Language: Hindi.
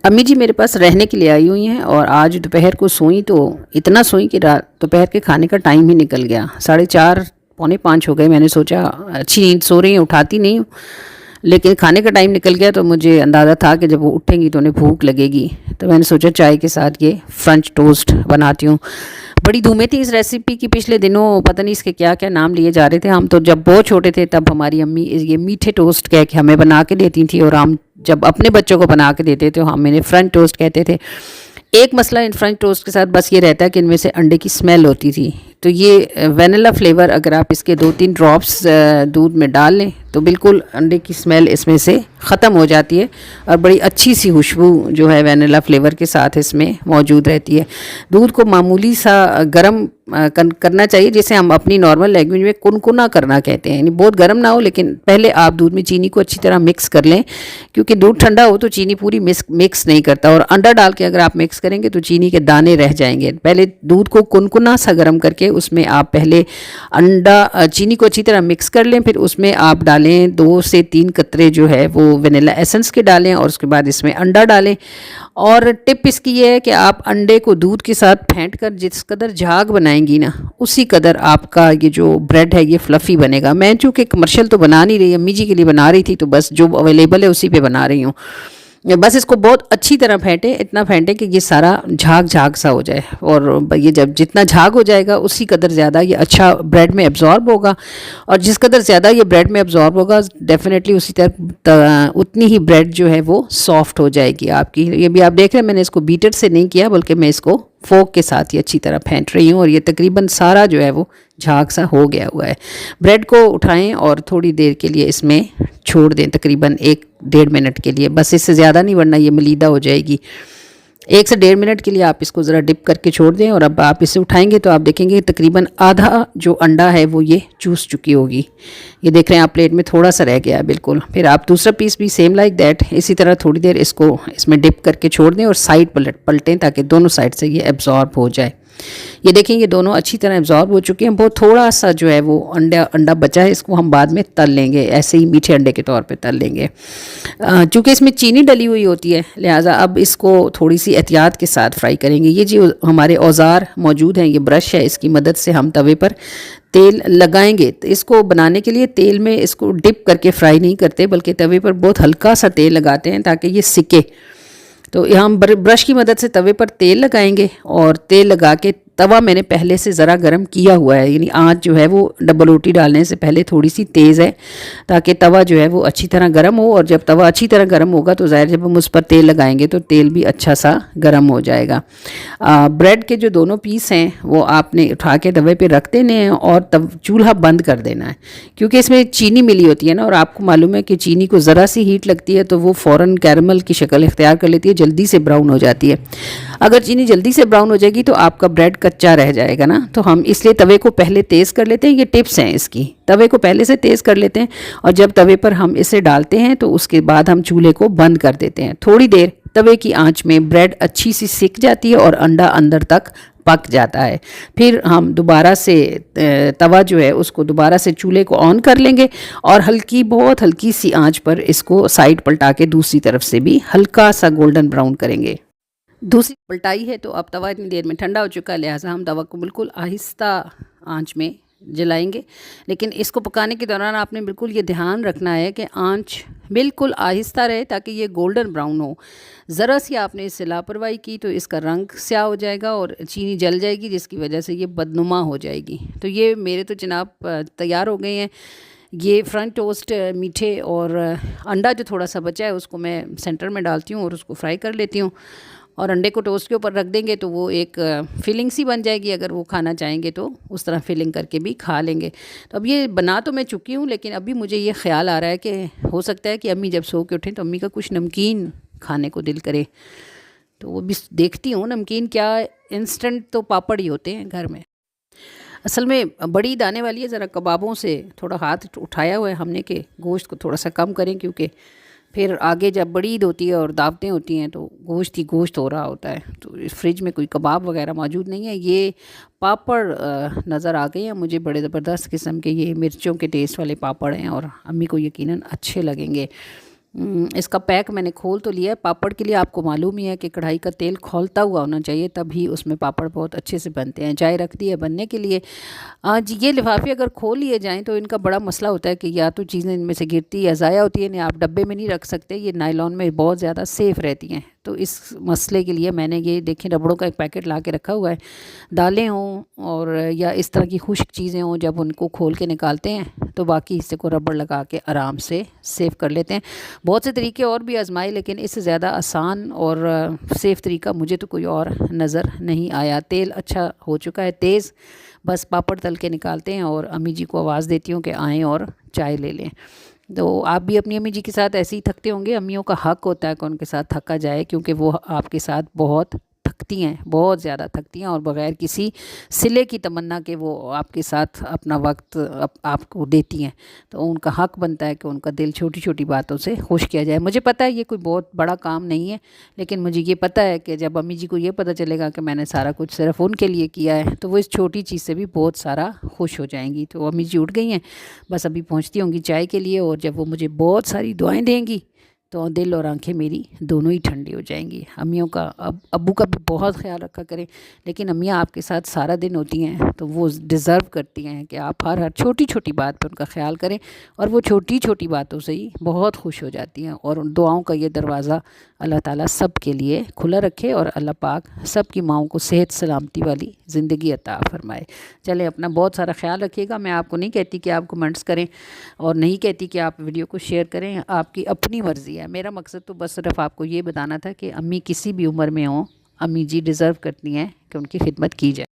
अम्मी जी मेरे पास रहने के लिए आई हुई हैं और आज दोपहर को सोई तो इतना सोई कि रात दोपहर के खाने का टाइम ही निकल गया। 4:30 पौने 5 हो गए। मैंने सोचा अच्छी नींद सो रही हैं, उठाती नहीं हूँ, लेकिन खाने का टाइम निकल गया तो मुझे अंदाज़ा था कि जब वो उठेंगी तो उन्हें भूख लगेगी। तो मैंने सोचा चाय के साथ ये फ्रेंच टोस्ट बनाती हूँ। बड़ी धूमें थी इस रेसिपी की, पिछले दिनों पता नहीं इसके क्या क्या नाम लिए जा रहे थे। हम तो जब बहुत छोटे थे तब हमारी अम्मी ये मीठे टोस्ट कह के हमें बना के देती थी, और हम जब अपने बच्चों को बना के देते थे हम इन्हें फ्रेंच टोस्ट कहते थे। एक मसला इन फ्रेंच टोस्ट के साथ बस ये रहता है कि इनमें से अंडे की स्मेल होती थी। तो ये वनीला फ्लेवर अगर आप इसके 2-3 ड्रॉप्स दूध में डाल लें तो बिल्कुल अंडे की स्मेल इसमें से ख़त्म हो जाती है और बड़ी अच्छी सी खुशबू जो है वनीला फ्लेवर के साथ इसमें मौजूद रहती है। दूध को मामूली सा गर्म करना चाहिए, जिसे हम अपनी नॉर्मल लैंग्वेज में कुनकुना करना कहते हैं, यानी बहुत गर्म ना हो, लेकिन पहले आप दूध में चीनी को अच्छी तरह मिक्स कर लें, क्योंकि दूध ठंडा हो तो चीनी पूरी मिक्स नहीं करता, और अंडा डाल के अगर आप मिक्स करेंगे तो चीनी के दाने रह जाएंगे। पहले दूध को कुनकुना सा गर्म करके उसमें आप पहले चीनी को अच्छी तरह मिक्स कर लें, फिर उसमें आप डालें 2 से 3 कतरे जो है वो वनीला एसेंस के डालें, और उसके बाद इसमें अंडा डालें। और टिप इसकी ये है कि आप अंडे को दूध के साथ फेंट कर जिस कदर झाग बनाएंगी ना, उसी कदर आपका ये जो ब्रेड है ये फ्लफ़ी बनेगा। मैं चूँकि कमर्शियल तो बना नहीं रही, अम्मी जी के लिए बना रही थी, तो बस जो अवेलेबल है उसी पे बना रही हूँ। बस इसको बहुत अच्छी तरह फेंटें, इतना फेंटें कि ये सारा झाग झाग सा हो जाए, और ये जब जितना झाग हो जाएगा उसी कदर ज़्यादा ये अच्छा ब्रेड में एब्जॉर्ब होगा, और जिस कदर ज़्यादा ये ब्रेड में एब्जॉर्ब होगा डेफिनेटली उसी तरह उतनी ही ब्रेड जो है वो सॉफ्ट हो जाएगी आपकी। ये भी आप देख रहे हैं मैंने इसको बीटर से नहीं किया, बल्कि मैं इसको फोक के साथ ही अच्छी तरह फेंट रही हूँ, और ये तकरीबन सारा जो है वो झाग सा हो गया हुआ है। ब्रेड को उठाएं और थोड़ी देर के लिए इसमें छोड़ दें, तकरीबन 1-1.5 मिनट के लिए, बस इससे ज़्यादा नहीं, वरना ये मलीदा हो जाएगी। 1 से 1.5 मिनट के लिए आप इसको ज़रा डिप करके छोड़ दें, और अब आप इसे उठाएंगे तो आप देखेंगे तकरीबन आधा जो अंडा है वो ये चूस चुकी होगी। ये देख रहे हैं आप, प्लेट में थोड़ा सा रह गया है बिल्कुल। फिर आप दूसरा पीस भी सेम लाइक दैट इसी तरह थोड़ी देर इसको इसमें डिप करके छोड़ दें, और साइड पलटें ताकि दोनों साइड से ये एब्जॉर्ब हो जाए। ये देखें ये दोनों अच्छी तरह एब्जॉर्ब हो चुके हैं। बहुत थोड़ा सा जो है वो अंडा बचा है, इसको हम बाद में तल लेंगे, ऐसे ही मीठे अंडे के तौर पे तल लेंगे। चूँकि इसमें चीनी डली हुई होती है, लिहाजा अब इसको थोड़ी सी एहतियात के साथ फ्राई करेंगे। ये जो हमारे औजार मौजूद हैं, ये ब्रश है, इसकी मदद से हम तवे पर तेल लगाएंगे। तो इसको बनाने के लिए तेल में इसको डिप करके फ्राई नहीं करते, बल्कि तवे पर बहुत हल्का सा तेल लगाते हैं ताकि ये सिके। तो हम ब्रश की मदद से तवे पर तेल लगाएंगे, और तेल लगा के तवा मैंने पहले से ज़रा गर्म किया हुआ है, यानी आँच जो है वो डबल रोटी डालने से पहले थोड़ी सी तेज़ है, ताकि तवा जो है वो अच्छी तरह गर्म हो। और जब तवा अच्छी तरह गर्म होगा तो ज़ाहिर जब हम उस पर तेल लगाएंगे तो तेल भी अच्छा सा गर्म हो जाएगा। ब्रेड के जो दोनों पीस हैं वो आपने उठा के तवे पे रख देने हैं, और तब चूल्हा बंद कर देना है, क्योंकि इसमें चीनी मिली होती है ना, और आपको मालूम है कि चीनी को ज़रा सी हीट लगती है तो वो फ़ौरन कैरमल की शक्ल इख्तियार कर लेती है, जल्दी से ब्राउन हो जाती है। अगर चीनी जल्दी से ब्राउन हो जाएगी तो आपका ब्रेड कच्चा रह जाएगा ना। तो हम इसलिए तवे को पहले तेज़ कर लेते हैं, ये टिप्स हैं इसकी, तवे को पहले से तेज़ कर लेते हैं, और जब तवे पर हम इसे डालते हैं तो उसके बाद हम चूल्हे को बंद कर देते हैं। थोड़ी देर तवे की आंच में ब्रेड अच्छी सी सिक जाती है और अंडा अंदर तक पक जाता है। फिर हम दोबारा से तवा जो है उसको दोबारा से चूल्हे को ऑन कर लेंगे, और बहुत हल्की सी आंच पर इसको साइड पलटा के दूसरी तरफ से भी हल्का सा गोल्डन ब्राउन करेंगे। दूसरी पलटाई है तो अब तवा इतनी देर में ठंडा हो चुका है, लिहाजा हम तवा को बिल्कुल आहिस्ता आंच में जलाएंगे। लेकिन इसको पकाने के दौरान आपने बिल्कुल ये ध्यान रखना है कि आंच बिल्कुल आहिस्ता रहे ताकि ये गोल्डन ब्राउन हो। ज़रा सी आपने इससे लापरवाही की तो इसका रंग स्याह हो जाएगा और चीनी जल जाएगी, जिसकी वजह से ये बदनुमा हो जाएगी। तो ये मेरे तो जनाब तैयार हो गए हैं ये फ्रेंच टोस्ट मीठे। और अंडा जो थोड़ा सा बचा है उसको मैं सेंटर में डालती हूँ और उसको फ्राई कर लेती हूँ, और अंडे को टोस्ट के ऊपर रख देंगे तो वो एक फिलिंग सी बन जाएगी। अगर वो खाना चाहेंगे तो उस तरह फिलिंग करके भी खा लेंगे। तो अब ये बना तो मैं चुकी हूँ, लेकिन अभी मुझे ये ख्याल आ रहा है कि हो सकता है कि अम्मी जब सो के उठें तो अम्मी का कुछ नमकीन खाने को दिल करे, तो वो भी देखती हूँ। नमकीन क्या, इंस्टेंट तो पापड़ ही होते हैं घर में। असल में बड़ी दाने वाली है, ज़रा कबाबों से थोड़ा हाथ उठाया हुआ है हमने कि गोश्त को थोड़ा सा कम करें, क्योंकि फिर आगे जब बड़ी ईद होती है और दावतें होती हैं तो गोश्त ही गोश्त हो रहा होता है। तो इस फ्रिज में कोई कबाब वगैरह मौजूद नहीं है। ये पापड़ नज़र आ गए हैं मुझे, बड़े ज़बरदस्त किस्म के, ये मिर्चों के टेस्ट वाले पापड़ हैं और अम्मी को यकीनन अच्छे लगेंगे। इसका पैक मैंने खोल तो लिया है। पापड़ के लिए आपको मालूम ही है कि कढ़ाई का तेल खौलता हुआ होना चाहिए, तभी उसमें पापड़ बहुत अच्छे से बनते हैं। चाय रख दी है बनने के लिए। आज ये लिफाफे अगर खोल लिए जाएं तो इनका बड़ा मसला होता है कि या तो चीज़ें इनमें से गिरती या ज़ाया होती है, इन्हें आप डब्बे में नहीं रख सकते, ये नायलॉन में बहुत ज़्यादा सेफ़ रहती हैं। तो इस मसले के लिए मैंने ये देखें रबड़ों का एक पैकेट ला के रखा हुआ है। दालें हों और या इस तरह की खुश्क चीज़ें हों, जब उनको खोल के निकालते हैं तो बाकी हिस्से को रबड़ लगा के आराम से सेव कर लेते हैं। बहुत से तरीके और भी आजमाए, लेकिन इससे ज़्यादा आसान और सेफ़ तरीका मुझे तो कोई और नज़र नहीं आया। तेल अच्छा हो चुका है तेज़, बस पापड़ तल के निकालते हैं और अम्मी जी को आवाज़ देती हूँ कि आएँ और चाय ले लें। तो आप भी अपनी अम्मी जी के साथ ऐसे ही थकते होंगे। अम्मियों का हक होता है कि उनके साथ थका जाए, क्योंकि वो आपके साथ बहुत थकती हैं, बहुत ज़्यादा थकती हैं और बग़ैर किसी सिले की तमन्ना के वो आपके साथ अपना वक्त आपको देती हैं। तो उनका हक बनता है कि उनका दिल छोटी छोटी बातों से खुश किया जाए। मुझे पता है ये कोई बहुत बड़ा काम नहीं है, लेकिन मुझे ये पता है कि जब अम्मी जी को ये पता चलेगा कि मैंने सारा कुछ सिर्फ उनके लिए किया है, तो वो इस छोटी चीज़ से भी बहुत सारा खुश हो जाएंगी। तो अम्मी जी उठ गई हैं, बस अभी पहुँचती होंगी चाय के लिए, और जब वो मुझे बहुत सारी दुआएँ देंगी तो दिल और आंखें मेरी दोनों ही ठंडी हो जाएंगी। अम्मियों का अब्बू का भी बहुत ख्याल रखा करें, लेकिन अम्मियाँ आपके साथ सारा दिन होती हैं तो वो डिज़र्व करती हैं कि आप हर छोटी छोटी बात पर उनका ख्याल करें, और वो छोटी छोटी बातों से ही बहुत खुश हो जाती हैं। और उन दुआओं का ये दरवाज़ा अल्लाह ताला सब के लिए खुला रखे, और अल्लाह पाक सब की माँओं को सेहत सलामती वाली ज़िंदगी अता फरमाए। चलें, अपना बहुत सारा ख्याल रखिएगा। मैं आपको नहीं कहती कि आप कमेंट्स करें, और नहीं कहती कि आप वीडियो को शेयर करें, आपकी अपनी मर्ज़ी है। मेरा मकसद तो बस सिर्फ आपको ये बताना था कि अम्मी किसी भी उम्र में हों, अम्मी जी डिज़र्व करती हैं कि उनकी खिदमत की जाए।